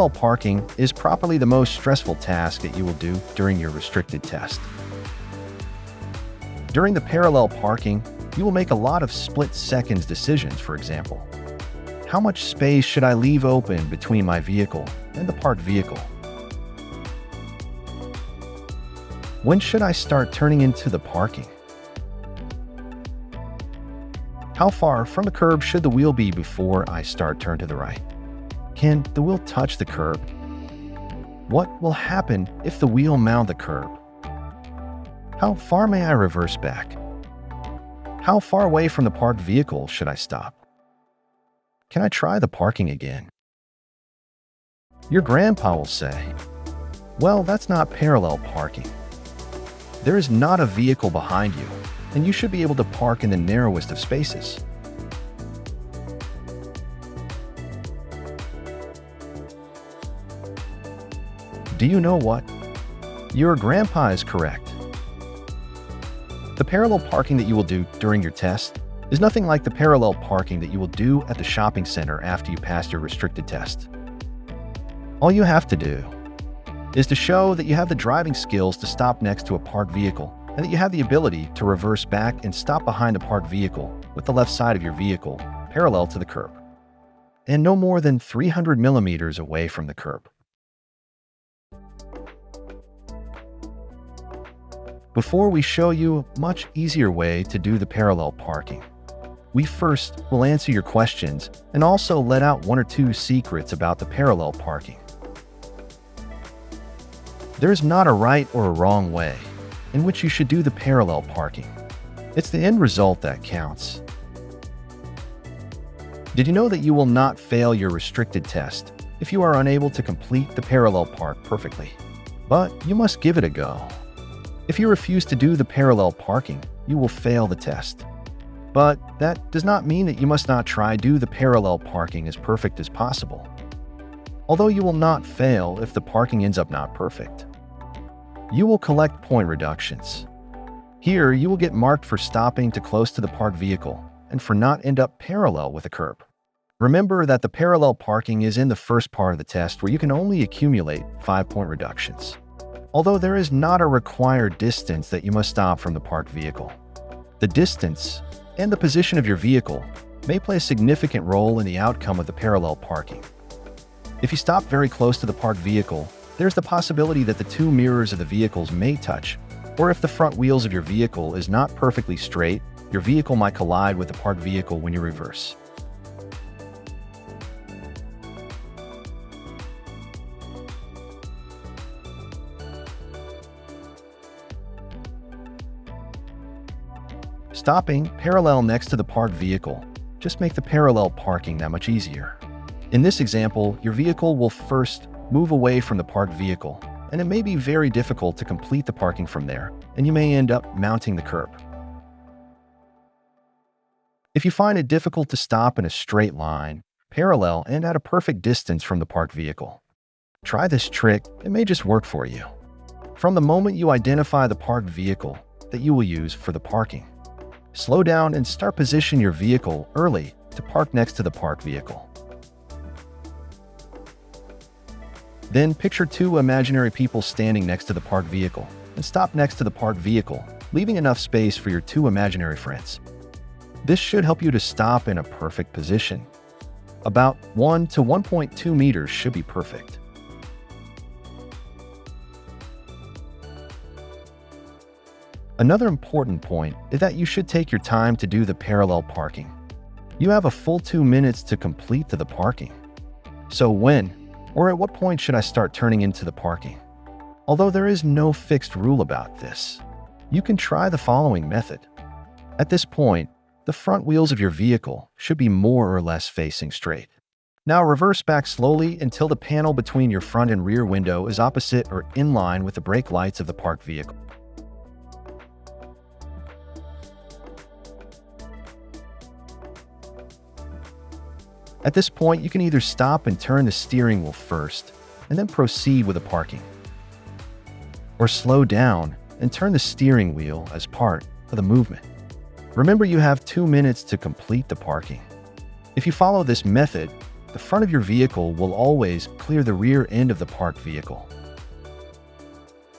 parallel parking is probably the most stressful task that you will do during your restricted test. During the parallel parking, you will make a lot of split-second decisions. For example, how much space should I leave open between my vehicle and the parked vehicle? When should I start turning into the parking? How far from the curb should the wheel be before I start turn to the right? Can the wheel touch the curb? What will happen if the wheel mount the curb? How far may I reverse back? How far away from the parked vehicle should I stop? Can I try the parking again? Your grandpa will say, well, that's not parallel parking. There is not a vehicle behind you, and you should be able to park in the narrowest of spaces. Do you know what? Your grandpa is correct. The parallel parking that you will do during your test is nothing like the parallel parking that you will do at the shopping center after you pass your restricted test. All you have to do is to show that you have the driving skills to stop next to a parked vehicle and that you have the ability to reverse back and stop behind the parked vehicle with the left side of your vehicle parallel to the curb and no more than 300 millimeters away from the curb. Before we show you a much easier way to do the parallel parking, we first will answer your questions and also let out one or two secrets about the parallel parking. There is not a right or a wrong way in which you should do the parallel parking. It's the end result that counts. Did you know that you will not fail your restricted test if you are unable to complete the parallel park perfectly? But you must give it a go. If you refuse to do the parallel parking, you will fail the test. But that does not mean that you must not try to do the parallel parking as perfect as possible. Although you will not fail if the parking ends up not perfect. You will collect point reductions. Here, you will get marked for stopping too close to the parked vehicle and for not end up parallel with the curb. Remember that the parallel parking is in the first part of the test where you can only accumulate 5-point reductions. Although there is not a required distance that you must stop from the parked vehicle. The distance and the position of your vehicle may play a significant role in the outcome of the parallel parking. If you stop very close to the parked vehicle, there's the possibility that the two mirrors of the vehicles may touch, or if the front wheels of your vehicle is not perfectly straight, your vehicle might collide with the parked vehicle when you reverse. Stopping parallel next to the parked vehicle just make the parallel parking that much easier. In this example, your vehicle will first move away from the parked vehicle, and it may be very difficult to complete the parking from there, and you may end up mounting the curb. If you find it difficult to stop in a straight line, parallel, and at a perfect distance from the parked vehicle, try this trick. It may just work for you. From the moment you identify the parked vehicle that you will use for the parking, slow down and start position your vehicle early to park next to the parked vehicle. Then picture two imaginary people standing next to the parked vehicle and stop next to the parked vehicle, leaving enough space for your two imaginary friends. This should help you to stop in a perfect position. About 1 to 1.2 meters should be perfect. Another important point is that you should take your time to do the parallel parking. You have a full 2 minutes to complete the parking. So when or at what point should I start turning into the parking? Although there is no fixed rule about this, you can try the following method. At this point, the front wheels of your vehicle should be more or less facing straight. Now reverse back slowly until the panel between your front and rear window is opposite or in line with the brake lights of the parked vehicle. At this point, you can either stop and turn the steering wheel first and then proceed with the parking, or slow down and turn the steering wheel as part of the movement. Remember, you have 2 minutes to complete the parking. If you follow this method, the front of your vehicle will always clear the rear end of the parked vehicle.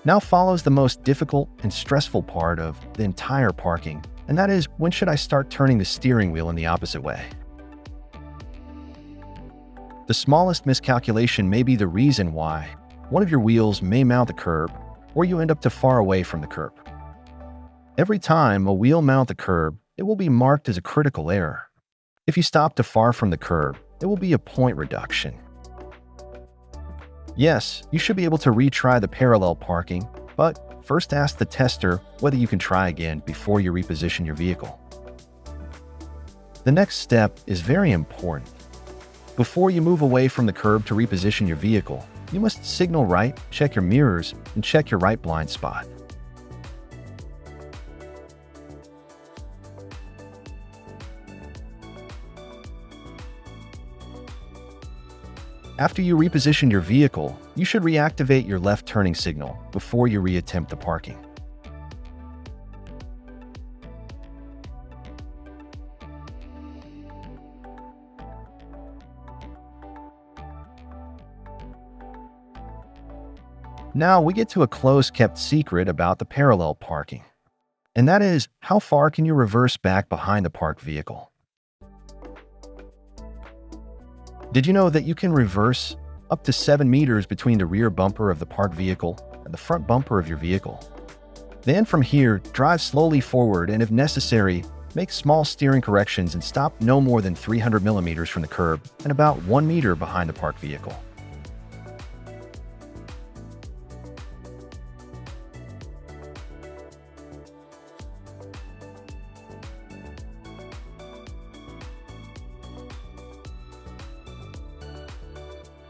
Now follows the most difficult and stressful part of the entire parking, and that is, when should I start turning the steering wheel in the opposite way? The smallest miscalculation may be the reason why one of your wheels may mount the curb, or you end up too far away from the curb. Every time a wheel mount the curb, it will be marked as a critical error. If you stop too far from the curb, it will be a point reduction. Yes, you should be able to retry the parallel parking, but first ask the tester whether you can try again before you reposition your vehicle. The next step is very important. Before you move away from the curb to reposition your vehicle, you must signal right, check your mirrors, and check your right blind spot. After you reposition your vehicle, you should reactivate your left turning signal before you reattempt the parking. Now we get to a close-kept secret about the parallel parking, and that is, how far can you reverse back behind the parked vehicle? Did you know that you can reverse up to 7 meters between the rear bumper of the parked vehicle and the front bumper of your vehicle? Then from here, drive slowly forward and if necessary, make small steering corrections and stop no more than 300 millimeters from the curb and about 1 meter behind the parked vehicle.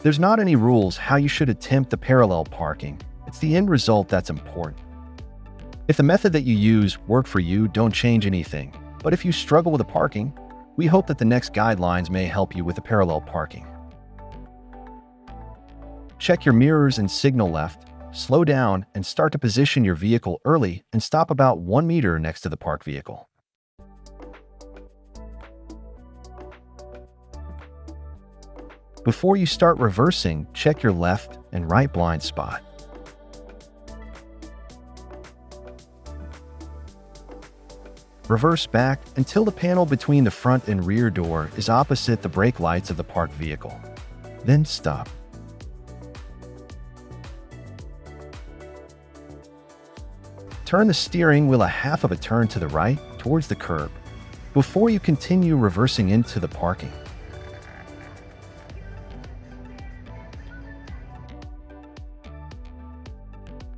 There's not any rules how you should attempt the parallel parking. It's the end result that's important. If the method that you use worked for you, don't change anything. But if you struggle with the parking, we hope that the next guidelines may help you with the parallel parking. Check your mirrors and signal left, slow down, and start to position your vehicle early and stop about 1 meter next to the parked vehicle. Before you start reversing, check your left and right blind spot. Reverse back until the panel between the front and rear door is opposite the brake lights of the parked vehicle. Then stop. Turn the steering wheel a half of a turn to the right towards the curb before you continue reversing into the parking.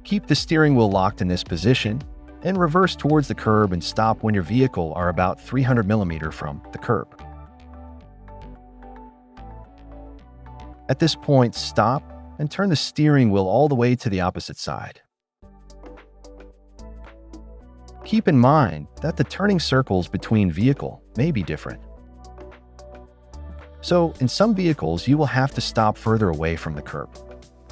Keep the steering wheel locked in this position and reverse towards the curb and stop when your vehicle are about 300 millimeters from the curb. At this point, stop and turn the steering wheel all the way to the opposite side. Keep in mind that the turning circles between vehicles may be different. So, in some vehicles, you will have to stop further away from the curb.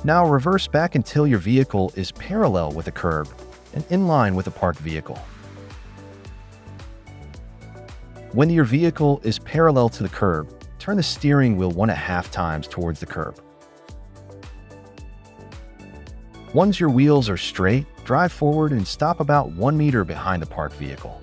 Now reverse back until your vehicle is parallel with the curb and in line with the parked vehicle. When your vehicle is parallel to the curb, turn the steering wheel 1.5 times towards the curb. Once your wheels are straight, drive forward and stop about 1 meter behind the parked vehicle.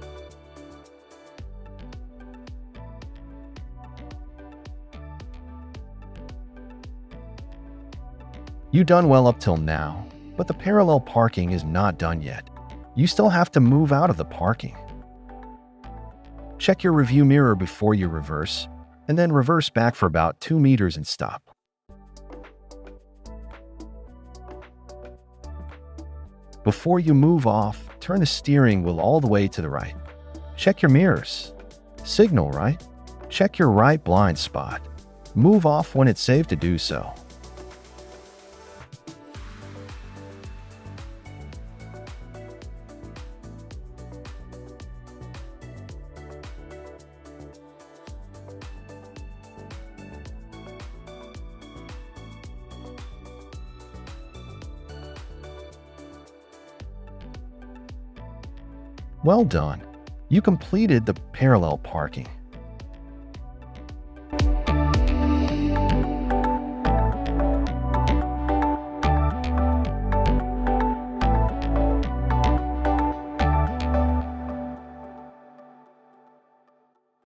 You've done well up till now, but the parallel parking is not done yet. You still have to move out of the parking. Check your review mirror before you reverse, and then reverse back for about 2 meters and stop. Before you move off, turn the steering wheel all the way to the right. Check your mirrors. Signal right. Check your right blind spot. Move off when it's safe to do so. Well done. You completed the parallel parking.